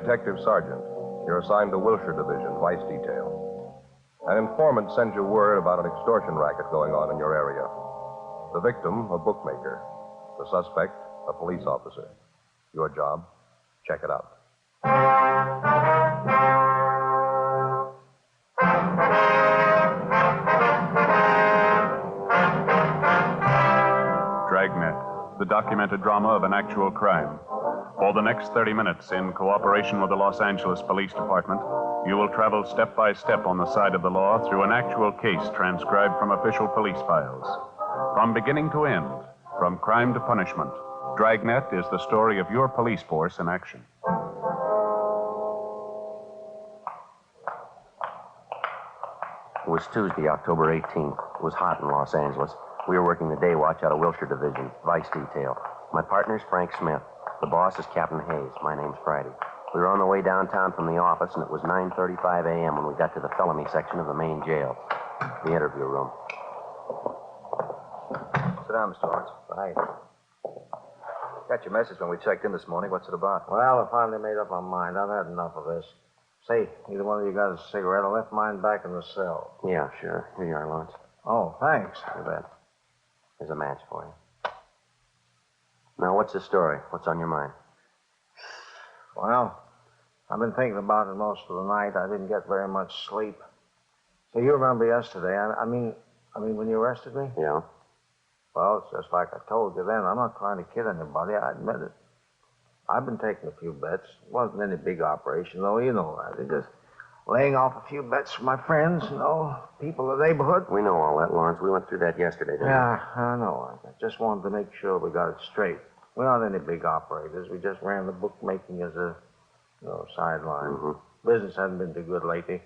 detective sergeant. You're assigned to Wilshire Division, Vice Detail. An informant sends you word about an extortion racket going on in your area. The victim, a bookmaker. The suspect, a police officer. Your job, check it out. Dragnet, the documented drama of an actual crime. For the next 30 minutes, in cooperation with the Los Angeles Police Department, you will travel step by step on the side of the law through an actual case transcribed from official police files. From beginning to end, from crime to punishment, Dragnet is the story of your police force in action. It was Tuesday, October 18th. It was hot in Los Angeles. We were working the day watch out of Wilshire Division, Vice Detail. My partner's Frank Smith. The boss is Captain Hayes. My name's Friday. We were on the way downtown from the office, and it was 9:35 a.m. when we got to the felony section of the main jail, the interview room. Sit down, Mr. Lawrence. Right. Got your message when we checked in this morning. What's it about? Well, I finally made up my mind. I've had enough of this. Say, either one of you got a cigarette? I left mine back in the cell. Yeah, sure. Here you are, Lawrence. Oh, thanks. You bet. Here's a match for you. Now, what's the story? What's on your mind? Well, I've been thinking about it most of the night. I didn't get very much sleep. So you remember yesterday? I mean, when you arrested me? Yeah. Well, it's just like I told you then. I'm not trying to kid anybody. I admit it. I've been taking a few bets. It wasn't any big operation, though. You know that. It's just laying off a few bets for my friends, people in the neighborhood. We know all that, Lawrence. We went through that yesterday, didn't we? Yeah, I know. I just wanted to make sure we got it straight. We aren't any big operators. We just ran the bookmaking as a, sideline. Mm-hmm. Business hasn't been too good lately.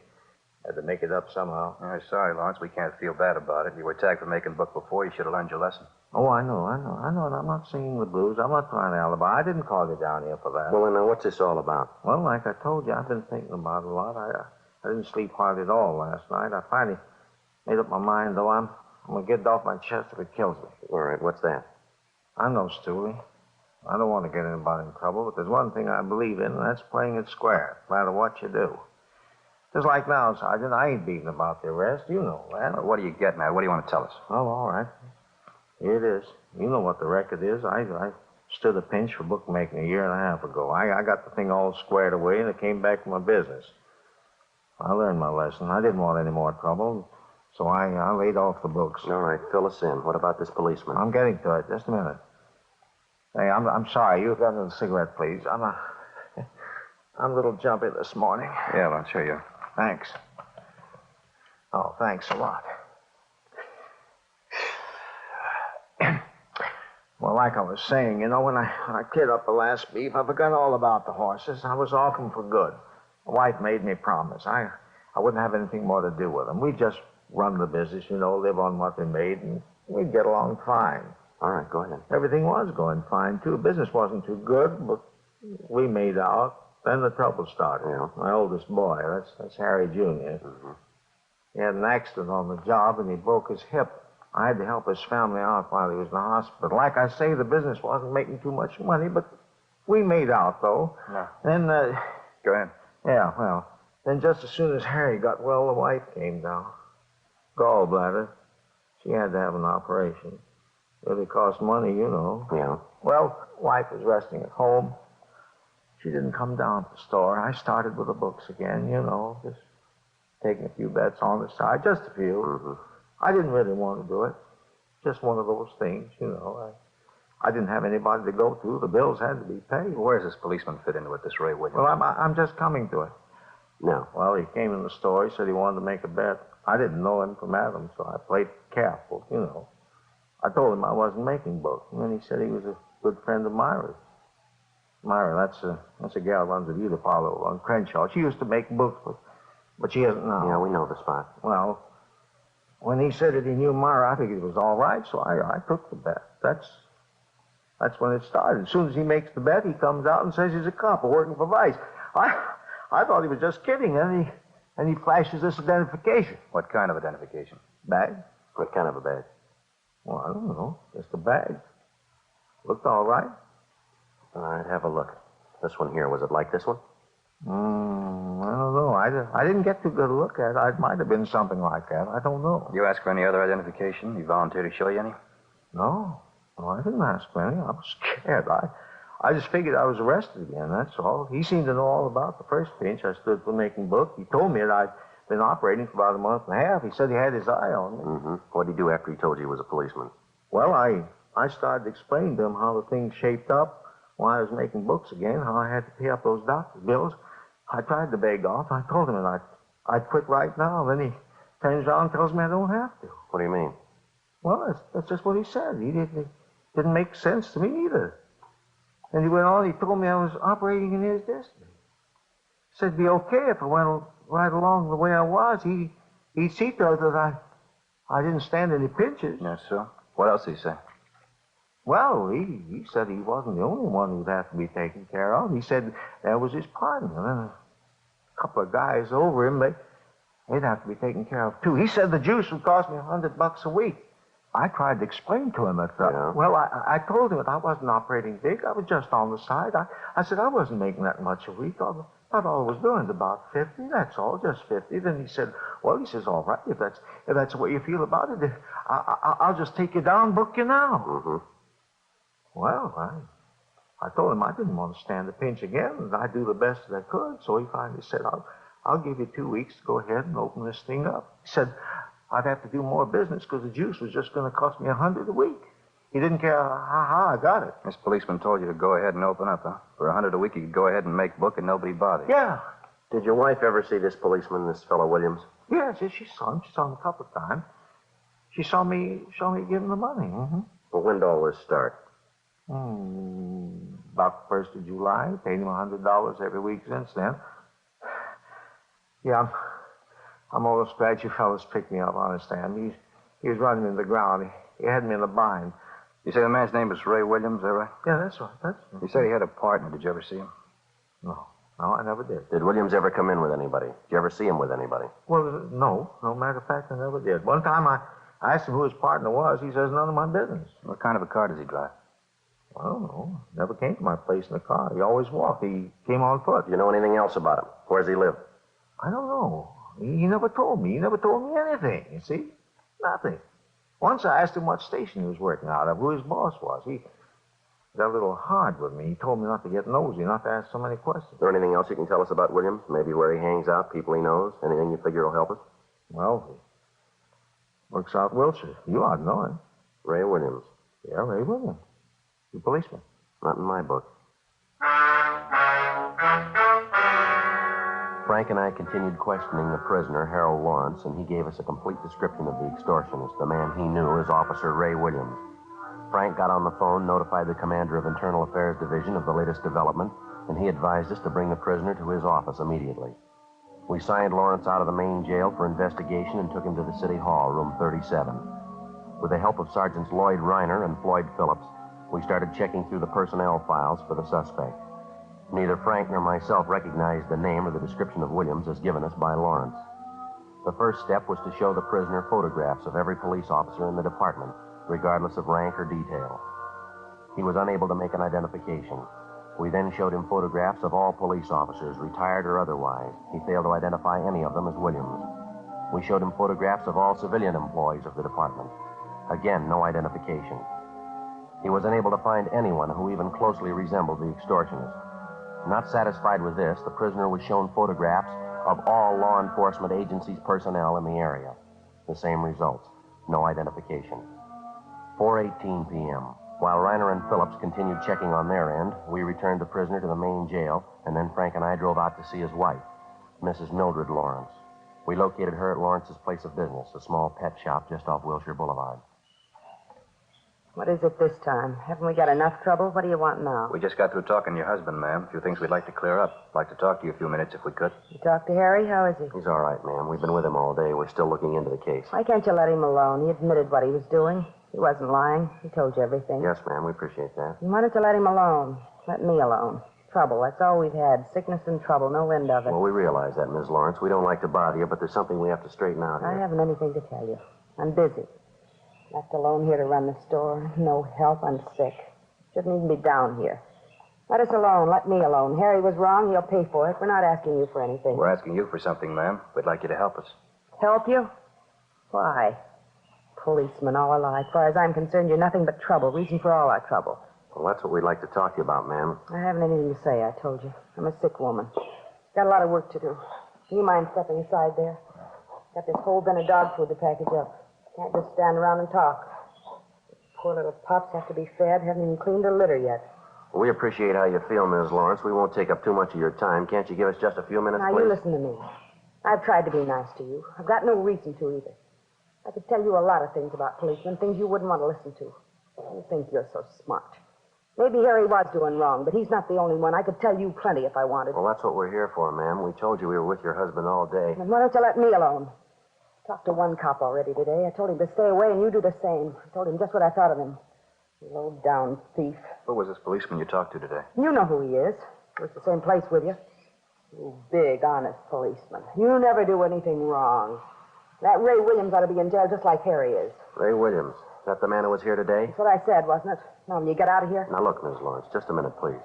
Had to make it up somehow. Oh, sorry, Lawrence. We can't feel bad about it. You were tagged for making book before. You should have learned your lesson. Oh, I know. And I'm not singing the blues. I'm not trying to alibi. I didn't call you down here for that. Well, then, what's this all about? Well, like I told you, I've been thinking about it a lot. I didn't sleep hardly at all last night. I finally made up my mind, though. I'm going to get it off my chest if it kills me. All right, what's that? I'm no stoolie. I don't want to get anybody in trouble, but there's one thing I believe in, and that's playing it square, no matter what you do. Just like now, Sergeant, I ain't beating about the arrest. You know that. Well, what are you getting at? What do you want to tell us? Oh, all right. Here it is. You know what the record is. I stood a pinch for bookmaking a year and a half ago. I got the thing all squared away, and it came back to my business. I learned my lesson. I didn't want any more trouble, so I laid off the books. All right, fill us in. What about this policeman? I'm getting to it. Just a minute. Hey, I'm sorry. You've got another cigarette, please. I'm a little jumpy this morning. Yeah, Lawrence, sure you. Thanks. Oh, thanks a lot. Well, like I was saying, when I cleared up the last beef, I forgot all about the horses. I was off them for good. My wife made me promise. I wouldn't have anything more to do with them. We'd just run the business, live on what they made, and we'd get along fine. All right, go ahead. Everything was going fine, too. Business wasn't too good, but we made out. Then the trouble started. Yeah. My oldest boy, that's Harry Jr. Mm-hmm. He had an accident on the job, and he broke his hip. I had to help his family out while he was in the hospital. Like I say, the business wasn't making too much money, but we made out, though. Yeah. Then, Go ahead. Yeah, well, then just as soon as Harry got well, the wife came down. Gallbladder. She had to have an operation. Really cost money, Yeah. Well, wife was resting at home. She didn't come down to the store. I started with the books again, just taking a few bets on the side, just a few. Mm-hmm. I didn't really want to do it. Just one of those things, I didn't have anybody to go to. The bills had to be paid. Well, where does this policeman fit into it, this Ray Williams? Well, I'm just coming to it. No. Well, he came in the store. He said he wanted to make a bet. I didn't know him from Adam, so I played careful, I told him I wasn't making books. And then he said he was a good friend of Myra's. Myra, that's a gal who runs a beauty parlor on Crenshaw. She used to make books, but she isn't now. Yeah, we know the spot. Well, when he said that he knew Myra, I figured it was all right, so I took the bet. That's when it started. As soon as he makes the bet, he comes out and says he's a cop working for Vice. I thought he was just kidding, and he flashes this identification. What kind of identification? Bag? What kind of a badge? Well, I don't know. Just a bag. Looked all right. All right, have a look. This one here, was it like this one? I don't know. I didn't get too good a look at it. It might have been something like that. I don't know. You ask for any other identification? You volunteer to show you any? No. No, I didn't ask for any. I was scared. I just figured I was arrested again, that's all. He seemed to know all about the first pinch. I stood for making book. He told me that I'd been operating for about a month and a half. He said he had his eye on me. Mm-hmm. What did he do after he told you he was a policeman? Well, I started explaining to him how the thing shaped up when I was making books again, how I had to pay up those doctor's bills. I tried to beg off. I told him that I'd quit right now. Then he turns around and tells me I don't have to. What do you mean? Well, that's just what he said. He didn't make sense to me either. And he went on, he told me I was operating in his destiny. He said it'd be okay if I went right along the way I was. He'd see to it that I didn't stand any pinches. Yes, sir. What else did he say? Well, he said he wasn't the only one who'd have to be taken care of. He said that was his partner. And a couple of guys over him, they'd have to be taken care of, too. He said the juice would cost me $100 a week. I tried to explain to him that, Yeah. well, I told him that I wasn't operating big. I was just on the side. I said I wasn't making that much a week. All I was doing is about 50, that's all, just 50. Then he said, well, he says, all right, if that's the way you feel about it, I'll just take you down, book you now. Mm-hmm. Well, I told him I didn't want to stand the pinch again, and I'd do the best that I could. So he finally said, I'll give you 2 weeks to go ahead and open this thing up. He said I'd have to do more business because the juice was just going to cost me $100 a week. He didn't care how I got it. This policeman told you to go ahead and open up, huh? For $100 a week, you could go ahead and make book and nobody bother you. Yeah. Did your wife ever see this policeman, this fellow Williams? Yeah, she saw him. She saw him a couple of times. She saw me give him the money. Mm-hmm. Well, when did all this start? About the 1st of July. Paid him $100 every week since then. Yeah, I'm almost glad you fellas picked me up, honestly. He was running into the ground. He had me in a bind. You say the man's name was Ray Williams, is that right? Yeah, that's right. That's right. You said he had a partner. Did you ever see him? No, I never did. Did Williams ever come in with anybody? Did you ever see him with anybody? Well, no. No matter of fact, I never did. One time I asked him who his partner was. He says, none of my business. What kind of a car does he drive? I don't know. Never came to my place in a car. He always walked. He came on foot. Do you know anything else about him? Where does he live? I don't know. He never told me. He never told me anything, you see? Nothing. Once I asked him what station he was working out of, who his boss was. He got a little hard with me. He told me not to get nosy, not to ask so many questions. Is there anything else you can tell us about Williams? Maybe where he hangs out, people he knows? Anything you figure will help us? Well, he works out in Wilshire. You ought to know him. Ray Williams. Yeah, Ray Williams. The policeman. Not in my book. Frank and I continued questioning the prisoner, Harold Lawrence, and he gave us a complete description of the extortionist, the man he knew as Officer Ray Williams. Frank got on the phone, notified the commander of Internal Affairs Division of the latest development, and he advised us to bring the prisoner to his office immediately. We signed Lawrence out of the main jail for investigation and took him to the City Hall, room 37. With the help of Sergeants Lloyd Reiner and Floyd Phillips, we started checking through the personnel files for the suspect. Neither Frank nor myself recognized the name or the description of Williams as given us by Lawrence. The first step was to show the prisoner photographs of every police officer in the department, regardless of rank or detail. He was unable to make an identification. We then showed him photographs of all police officers, retired or otherwise. He failed to identify any of them as Williams. We showed him photographs of all civilian employees of the department. Again, no identification. He was unable to find anyone who even closely resembled the extortionist. Not satisfied with this, the prisoner was shown photographs of all law enforcement agencies' personnel in the area. The same results. No identification. 4:18 p.m. While Reiner and Phillips continued checking on their end, we returned the prisoner to the main jail, and then Frank and I drove out to see his wife, Mrs. Mildred Lawrence. We located her at Lawrence's place of business, a small pet shop just off Wilshire Boulevard. What is it this time? Haven't we got enough trouble? What do you want now? We just got through talking to your husband, ma'am. A few things we'd like to clear up. Like to talk to you a few minutes if we could. You talked to Harry? How is he? He's all right, ma'am. We've been with him all day. We're still looking into the case. Why can't you let him alone? He admitted what he was doing. He wasn't lying. He told you everything. Yes, ma'am. We appreciate that. Why don't you let him alone? Let me alone. Trouble. That's all we've had. Sickness and trouble. No end of it. Well, we realize that, Ms. Lawrence. We don't like to bother you, but there's something we have to straighten out I here. haven't anything to tell you. I'm busy. Left alone here to run the store. No help. I'm sick. Shouldn't even be down here. Let us alone. Let me alone. Harry was wrong. He'll pay for it. We're not asking you for anything. We're asking you for something, ma'am. We'd like you to help us. Help you? Why? Policeman, all alike. As far as I'm concerned, you're nothing but trouble. Reason for all our trouble. Well, that's what we'd like to talk to you about, ma'am. I haven't anything to say, I told you. I'm a sick woman. Got a lot of work to do. Do you mind stepping aside there? Got this whole bin of dog food to package up. Can't just stand around and talk. Poor little pups have to be fed. Haven't even cleaned their litter yet. Well, we appreciate how you feel, Ms. Lawrence. We won't take up too much of your time. Can't you give us just a few minutes, Now, please? you listen to me. I've tried to be nice to you. I've got no reason to either. I could tell you a lot of things about policemen, things you wouldn't want to listen to. You think you're so smart. Maybe Harry was doing wrong, but he's not the only one. I could tell you plenty if I wanted. Well, that's what we're here for, ma'am. We told you we were with your husband all day. Then why don't you let me alone? Talked to one cop already today. I told him to stay away, and you do the same. I told him just what I thought of him. Low-down thief. Who was this policeman you talked to today? You know who he is. Works the same place with you. You big, honest policeman. You never do anything wrong. That Ray Williams ought to be in jail just like Harry is. Ray Williams. Is that the man who was here today? That's what I said, wasn't it? Now, will you get out of here? Now, look, Ms. Lawrence, just a minute, please.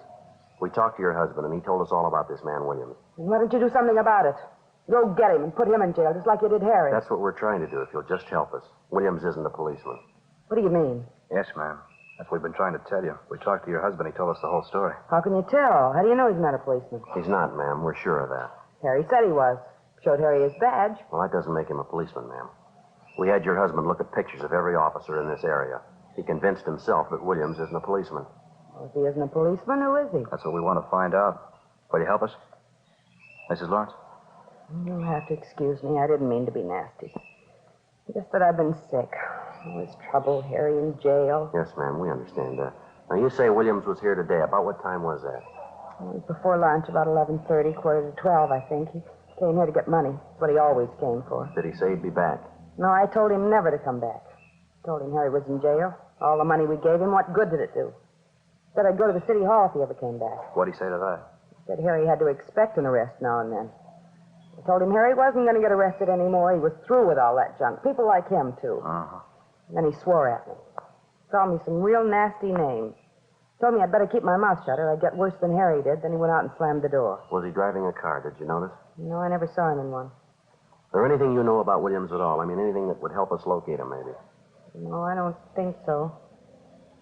We talked to your husband, and he told us all about this man, Williams. And why don't you do something about it? Go get him and put him in jail just like you did Harry. That's what we're trying to do, if you'll just help us. Williams isn't a policeman. What do you mean? Yes, ma'am. That's what we've been trying to tell you. We talked to your husband. He told us the whole story. How can you tell? How do you know he's not a policeman? He's not, ma'am. We're sure of that. Harry said he was. Showed Harry his badge. Well, that doesn't make him a policeman, ma'am. We had your husband look at pictures of every officer in this area. He convinced himself that Williams isn't a policeman. Well, if he isn't a policeman, who is he? That's what we want to find out. Will you help us? Mrs. Lawrence? You'll have to excuse me. I didn't mean to be nasty. Just that I've been sick. Always trouble, Harry in jail. Yes, ma'am, we understand that. Now, you say Williams was here today. About what time was that? It was before lunch, about 11:30, quarter to 12, I think. He came here to get money. That's what he always came for. Did he say he'd be back? No, I told him never to come back. Told him Harry was in jail. All the money we gave him, what good did it do? Said I'd go to the city hall if he ever came back. What'd he say to that? Said Harry had to expect an arrest now and then. I told him Harry wasn't going to get arrested anymore. He was through with all that junk. People like him, too. Uh-huh. Then he swore at me. Called me some real nasty names. Told me I'd better keep my mouth shut or I'd get worse than Harry did. Then he went out and slammed the door. Was he driving a car? Did you notice? No, I never saw him in one. Is there anything you know about Williams at all? I mean, anything that would help us locate him, maybe? No, I don't think so.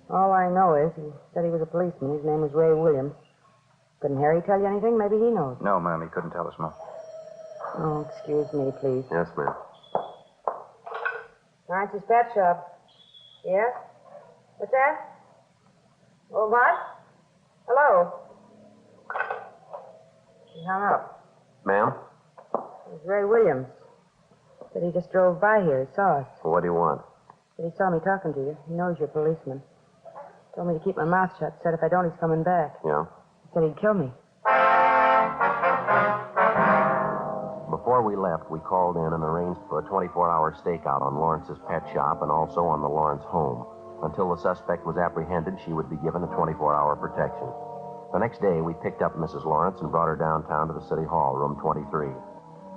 All I know is he said he was a policeman. His name was Ray Williams. Couldn't Harry tell you anything? Maybe he knows. No, ma'am. He couldn't tell us, ma'am. Oh, excuse me, please. Yes, ma'am. Lawrence's pet shop. Yes? What's that? Oh, what? Hello? He hung up. Ma'am? It was Ray Williams. Said he just drove by here. He saw us. Well, what do you want? Said he saw me talking to you. He knows you're a policeman. Told me to keep my mouth shut. Said if I don't, he's coming back. Yeah? He said he'd kill me. Before we left, we called in and arranged for a 24-hour stakeout on Lawrence's pet shop and also on the Lawrence home. Until the suspect was apprehended, she would be given a 24-hour protection. The next day, we picked up Mrs. Lawrence and brought her downtown to the City Hall, room 23.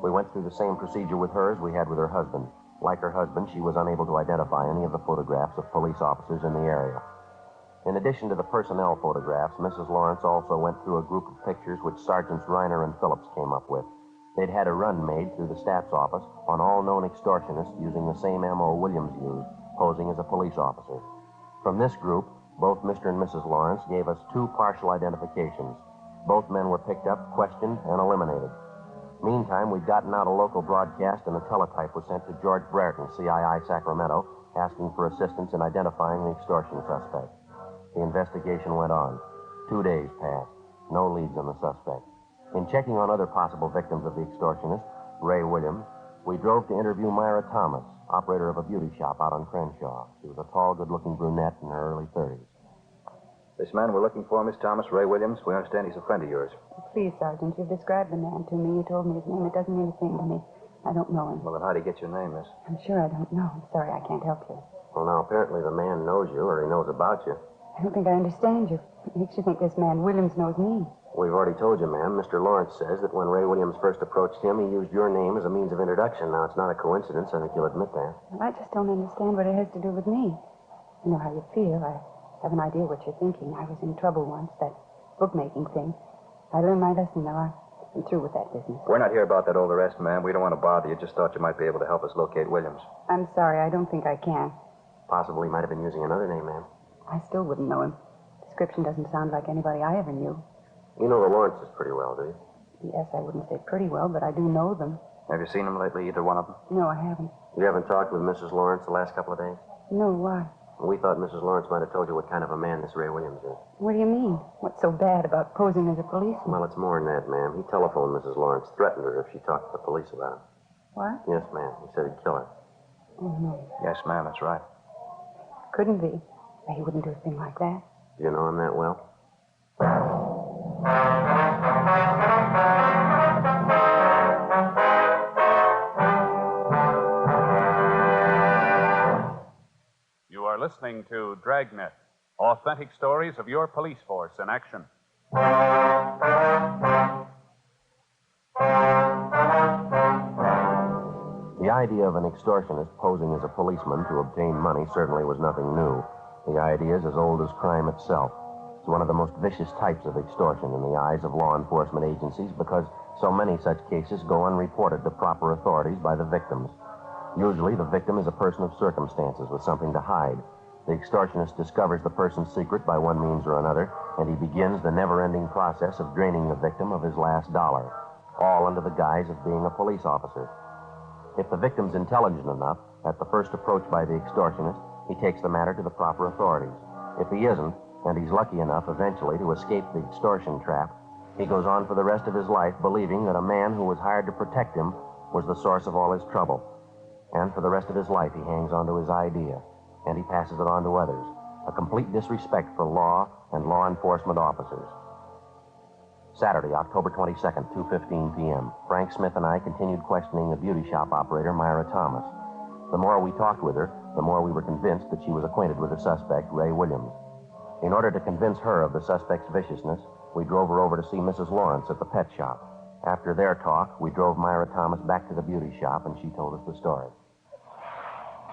We went through the same procedure with her as we had with her husband. Like her husband, she was unable to identify any of the photographs of police officers in the area. In addition to the personnel photographs, Mrs. Lawrence also went through a group of pictures which Sergeants Reiner and Phillips came up with. They'd had a run made through the staff's office on all known extortionists using the same M.O. Williams used, posing as a police officer. From this group, both Mr. and Mrs. Lawrence gave us two partial identifications. Both men were picked up, questioned, and eliminated. Meantime, we'd gotten out a local broadcast and a teletype was sent to George Brereton, CII Sacramento, asking for assistance in identifying the extortion suspect. The investigation went on. 2 days passed. No leads on the suspect. In checking on other possible victims of the extortionist, Ray Williams, we drove to interview Myra Thomas, operator of a beauty shop out on Crenshaw. She was a tall, good-looking brunette in her early 30s. This man we're looking for, Miss Thomas, Ray Williams, we understand he's a friend of yours. Please, Sergeant, you've described the man to me. You told me his name. It doesn't mean a thing to me. I don't know him. Well, then how'd he get your name, miss? I'm sure I don't know. I'm sorry, I can't help you. Well, now, apparently the man knows you, or he knows about you. I don't think I understand you. It makes you think this man Williams knows me. We've already told you, ma'am. Mr. Lawrence says that when Ray Williams first approached him, he used your name as a means of introduction. Now, it's not a coincidence. I think you'll admit that. Well, I just don't understand what it has to do with me. I know how you feel. I have an idea what you're thinking. I was in trouble once. That bookmaking thing. I learned my lesson, though. I'm through with that business. We're not here about that old arrest, ma'am. We don't want to bother you. Just thought you might be able to help us locate Williams. I'm sorry, I don't think I can. Possibly might have been using another name, ma'am. I still wouldn't know him. Description doesn't sound like anybody I ever knew. You know the Lawrences pretty well, do you? Yes, I wouldn't say pretty well, but I do know them. Have you seen them lately, either one of them? No, I haven't. You haven't talked with Mrs. Lawrence the last couple of days? No, why? We thought Mrs. Lawrence might have told you what kind of a man this Ray Williams is. What do you mean? What's so bad about posing as a policeman? Well, it's more than that, ma'am. He telephoned Mrs. Lawrence, threatened her if she talked to the police about him. What? Yes, ma'am. He said he'd kill her. Oh, no. Yes, ma'am, that's right. Couldn't be. He wouldn't do a thing like that. Do you know him that well? You are listening to Dragnet, authentic stories of your police force in action. The idea of an extortionist posing as a policeman to obtain money certainly was nothing new. The idea is as old as crime itself. It's one of the most vicious types of extortion in the eyes of law enforcement agencies because so many such cases go unreported to proper authorities by the victims. Usually, the victim is a person of circumstances with something to hide. The extortionist discovers the person's secret by one means or another, and he begins the never-ending process of draining the victim of his last dollar, all under the guise of being a police officer. If the victim's intelligent enough, at the first approach by the extortionist, he takes the matter to the proper authorities. If he isn't, and he's lucky enough eventually to escape the extortion trap, he goes on for the rest of his life believing that a man who was hired to protect him was the source of all his trouble. And for the rest of his life, he hangs on to his idea, and he passes it on to others. A complete disrespect for law and law enforcement officers. Saturday, October 22nd, 2:15 p.m. Frank Smith and I continued questioning the beauty shop operator, Myra Thomas. The more we talked with her, the more we were convinced that she was acquainted with the suspect, Ray Williams. In order to convince her of the suspect's viciousness, we drove her over to see Mrs. Lawrence at the pet shop. After their talk, we drove Myra Thomas back to the beauty shop, and she told us the story.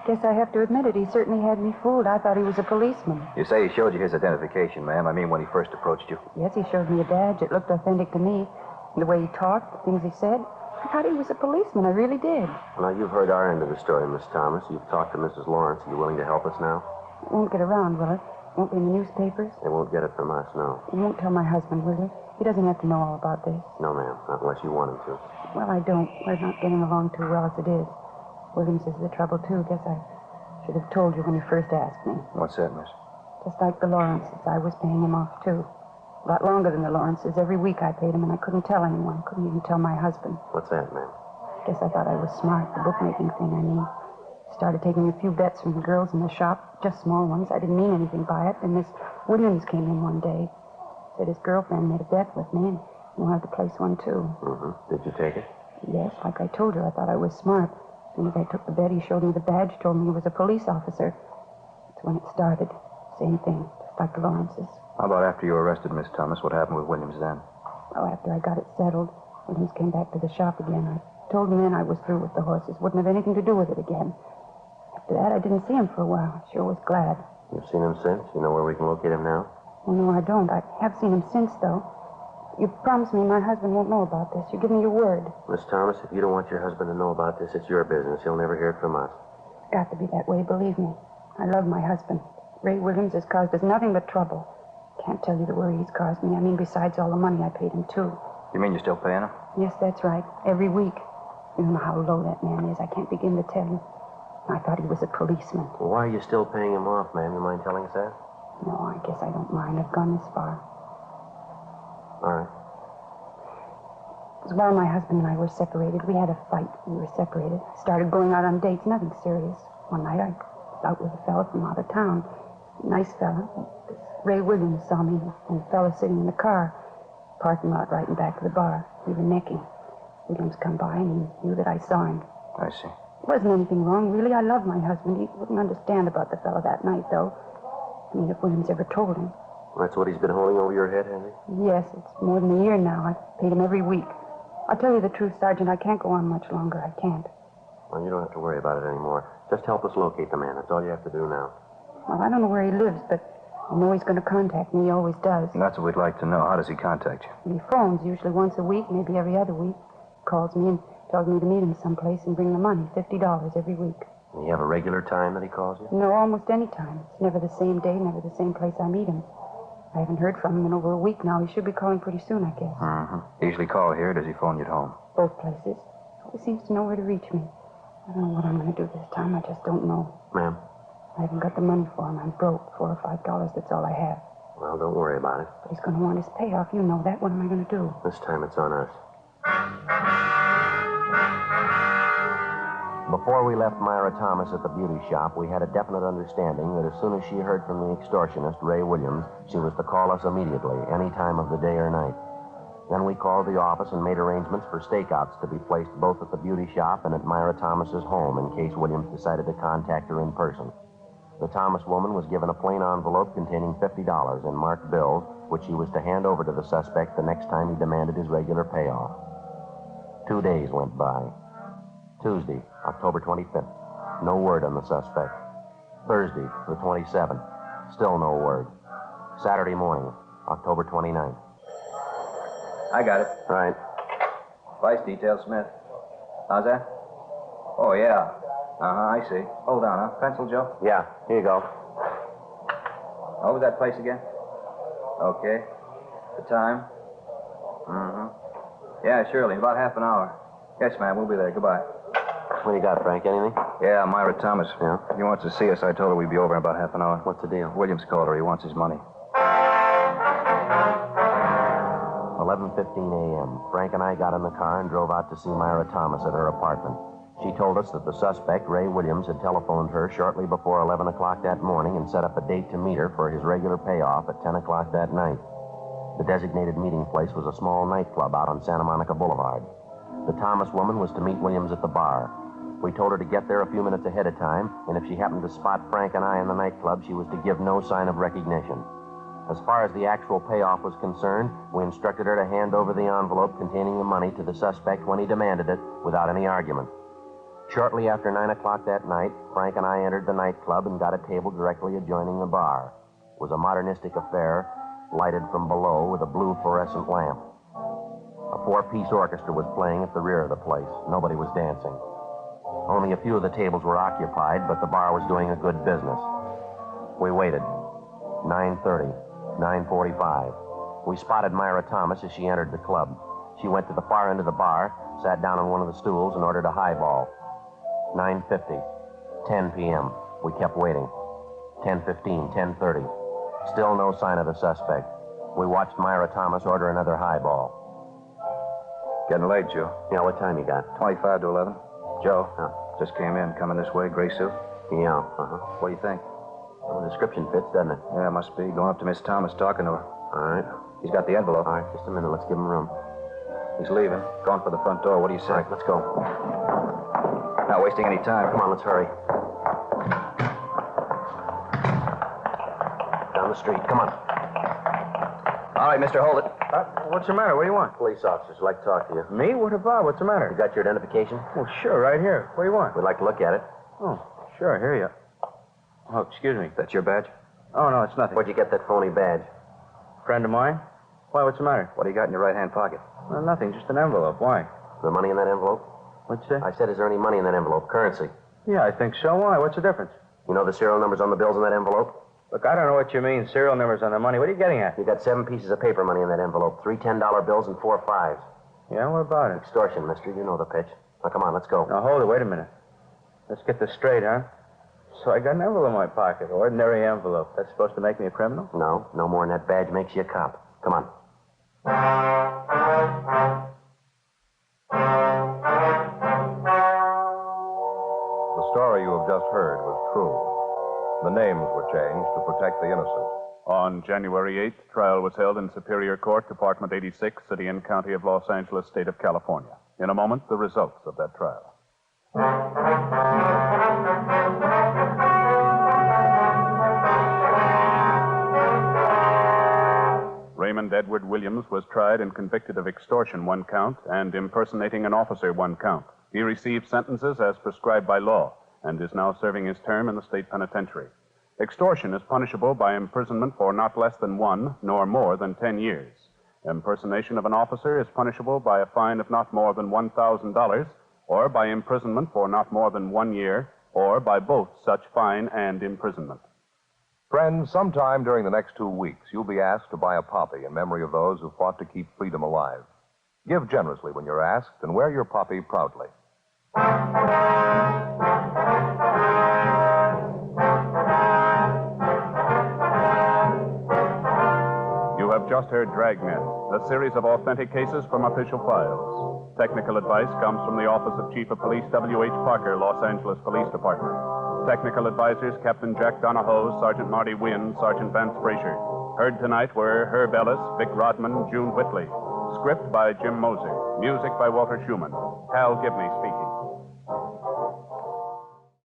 Guess I have to admit it. He certainly had me fooled. I thought he was a policeman. You say he showed you his identification, ma'am. I mean, when he first approached you. Yes, he showed me a badge. It looked authentic to me. The way he talked, the things he said. I thought he was a policeman. I really did. Well, now, you've heard our end of the story, Miss Thomas. You've talked to Mrs. Lawrence. Are you willing to help us now? It won't get around, will it? Won't be in the newspapers? They won't get it from us, no. You won't tell my husband, will you? He doesn't have to know all about this. No, ma'am. Not unless you want him to. Well, I don't. We're not getting along too well as it is. Williams is the trouble, too. Guess I should have told you when you first asked me. What's that, miss? Just like the Lawrences, I was paying him off, too. A lot longer than the Lawrences. Every week I paid him, and I couldn't tell anyone. Couldn't even tell my husband. What's that, ma'am? Guess I thought I was smart. The bookmaking thing, I mean. Started taking a few bets from the girls in the shop, just small ones. I didn't mean anything by it. And Miss Williams came in one day. Said his girlfriend made a bet with me and wanted to place one, too. Mm-hmm. Did you take it? Yes, like I told her, I thought I was smart. As soon as I took the bet, he showed me the badge, told me he was a police officer. That's when it started. Same thing, just like the Lawrences. How about after you were arrested, Miss Thomas? What happened with Williams then? Oh, after I got it settled, Williams came back to the shop again. I told him then I was through with the horses. Wouldn't have anything to do with it again. After that, I didn't see him for a while. I sure was glad. You've seen him since? You know where we can locate him now? Oh, no, I don't. I have seen him since, though. You promised me my husband won't know about this. You give me your word. Miss Thomas, if you don't want your husband to know about this, it's your business. He'll never hear it from us. It's got to be that way, believe me. I love my husband. Ray Williams has caused us nothing but trouble. Can't tell you the worry he's caused me. I mean, besides all the money I paid him, too. You mean you're still paying him? Yes, that's right. Every week. You don't know how low that man is. I can't begin to tell you. I thought he was a policeman. Well, why are you still paying him off, ma'am? You mind telling us that? No, I guess I don't mind. I've gone this far. All right. It was while my husband and I were separated. We had a fight. We were separated. Started going out on dates. Nothing serious. One night I was out with a fella from out of town. Nice fella. This Ray Williams saw me and a fella sitting in the car. Parking lot right in back of the bar. We were necking. Williams come by and he knew that I saw him. I see. Wasn't anything wrong, really. I love my husband. He wouldn't understand about the fella that night, though. I mean, if Williams ever told him. That's what he's been holding over your head, has he? Yes, it's more than a year now. I've paid him every week. I'll tell you the truth, Sergeant. I can't go on much longer. I can't. Well, you don't have to worry about it anymore. Just help us locate the man. That's all you have to do now. Well, I don't know where he lives, but I know he's going to contact me. He always does. And that's what we'd like to know. How does he contact you? He phones usually once a week, maybe every other week. Calls me and tells me to meet him someplace and bring the money, $50 every week. Do you have a regular time that he calls you? No, almost any time. It's never the same day, never the same place I meet him. I haven't heard from him in over a week now. He should be calling pretty soon, I guess. Mm-hmm. Usually call here, or does he phone you at home? Both places. Always seems to know where to reach me. I don't know what I'm going to do this time. I just don't know. Ma'am? I haven't got the money for him. I'm broke. $4 or $5, that's all I have. Well, don't worry about it. But he's going to want his payoff. You know that. What am I going to do? This time it's on us. Before we left Myra Thomas at the beauty shop, we had a definite understanding that as soon as she heard from the extortionist, Ray Williams, she was to call us immediately, any time of the day or night. Then we called the office and made arrangements for stakeouts to be placed both at the beauty shop and at Myra Thomas's home in case Williams decided to contact her in person. The Thomas woman was given a plain envelope containing $50 in marked bills, which she was to hand over to the suspect the next time he demanded his regular payoff. 2 days went by. Tuesday, October 25th. No word on the suspect. Thursday, the 27th. Still no word. Saturday morning, October 29th. I got it. Right. Vice detail, Smith. How's that? Oh, yeah. Uh-huh, I see. Hold on, huh? Pencil, Joe? Yeah, here you go. What was that place again? Okay. The time? Mm-hmm. Yeah, surely. About half an hour. Yes, ma'am. We'll be there. Goodbye. What do you got, Frank? Anything? Yeah, Myra Thomas. Yeah? He wants to see us. I told her we'd be over in about half an hour. What's the deal? Williams called her. He wants his money. 11:15 a.m. Frank and I got in the car and drove out to see Myra Thomas at her apartment. She told us that the suspect, Ray Williams, had telephoned her shortly before 11 o'clock that morning and set up a date to meet her for his regular payoff at 10 o'clock that night. The designated meeting place was a small nightclub out on Santa Monica Boulevard. The Thomas woman was to meet Williams at the bar. We told her to get there a few minutes ahead of time, and if she happened to spot Frank and I in the nightclub, she was to give no sign of recognition. As far as the actual payoff was concerned, we instructed her to hand over the envelope containing the money to the suspect when he demanded it, without any argument. Shortly after 9 o'clock that night, Frank and I entered the nightclub and got a table directly adjoining the bar. It was a modernistic affair, lighted from below with a blue fluorescent lamp. A 4-piece orchestra was playing at the rear of the place. Nobody was dancing. Only a few of the tables were occupied, but the bar was doing a good business. We waited. 9:30, 9:45. We spotted Myra Thomas as she entered the club. She went to the far end of the bar, sat down on one of the stools, and ordered a highball. 9:50, 10 p.m. We kept waiting. 10:15, 10:30. Still no sign of the suspect. We watched Myra Thomas order another highball. Getting late, Joe. Yeah, what time you got? 25 to 11. Joe, Huh? just came in, coming this way, gray suit. Yeah, What do you think? Well, the description fits, doesn't it? Yeah, must be. Going up to Miss Thomas, talking to her. All right. He's got the envelope. All right, just a minute. Let's give him room. He's leaving. Going for the front door. What do you say? All right, let's go. Not wasting any time. Come on, let's hurry. Down the street. Come on. All right, mister, hold it. What's the matter? What do you want? Police officers would like to talk to you. Me? What about? What's the You matter? got your identification? Well, sure, right here. What do you want? We'd like to look at it. Oh, sure, I hear you. Oh, excuse me. That's your badge? Oh, no, it's nothing. Where'd you get that phony badge? Friend of mine? Why, what's the matter? What do you got in your right-hand pocket? Well, nothing, just an envelope. Why? Is there money in that envelope? What'd you say? I said, is there any money in that envelope? Currency. Yeah, I think so. Why? What's the difference? You know the serial numbers on the bills in that envelope? Look, I don't know what you mean, serial numbers on the money. What are you getting at? You got 7 pieces of paper money in that envelope. 3 $10 bills and 4 5s. Yeah, what about it? Extortion, mister. You know the pitch. Now, come on, let's go. Now, hold it. Wait a minute. Let's get this straight, huh? So I got an envelope in my pocket. Ordinary envelope. That's supposed to make me a criminal? No, no more than that badge makes you a cop. Come on. The story you have just heard was true. The names were changed to protect the innocent. On January 8th, trial was held in Superior Court, Department 86, City and County of Los Angeles, State of California. In a moment, the results of that trial. Raymond Edward Williams was tried and convicted of extortion 1 count and impersonating an officer 1 count. He received sentences as prescribed by law and is now serving his term in the state penitentiary. Extortion is punishable by imprisonment for not less than 1 nor more than 10 years. Impersonation of an officer is punishable by a fine of not more than $1,000 or by imprisonment for not more than 1 year or by both such fine and imprisonment. Friends, sometime during the next 2 weeks, you'll be asked to buy a poppy in memory of those who fought to keep freedom alive. Give generously when you're asked and wear your poppy proudly. You have just heard Dragnet, a series of authentic cases from official files. Technical advice comes from the Office of Chief of Police W.H. Parker, Los Angeles Police Department. Technical advisors Captain Jack Donahoe, Sergeant Marty Wynn, Sergeant Vance Frazier. Heard tonight were Herb Ellis, Vic Rodman, June Whitley. Script by Jim Moser. Music by Walter Schumann. Hal Gibney speaking.